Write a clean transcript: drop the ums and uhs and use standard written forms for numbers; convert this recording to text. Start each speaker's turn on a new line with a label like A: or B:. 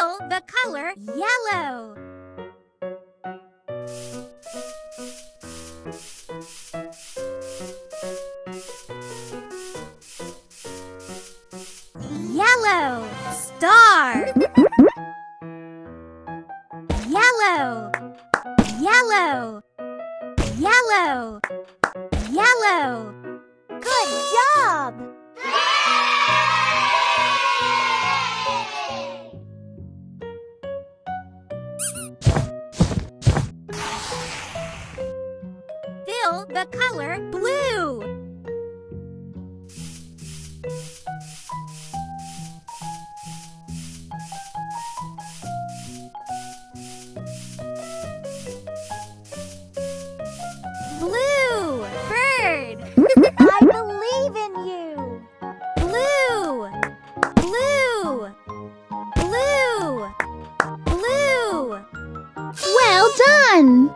A: Fill the color yellow. Yellow star. Yellow, yellow, yellow, yellow.
B: Good job!
A: Fill the color blue. Blue bird.
B: I believe in you!
A: Blue, blue, blue, blue.
B: Well done!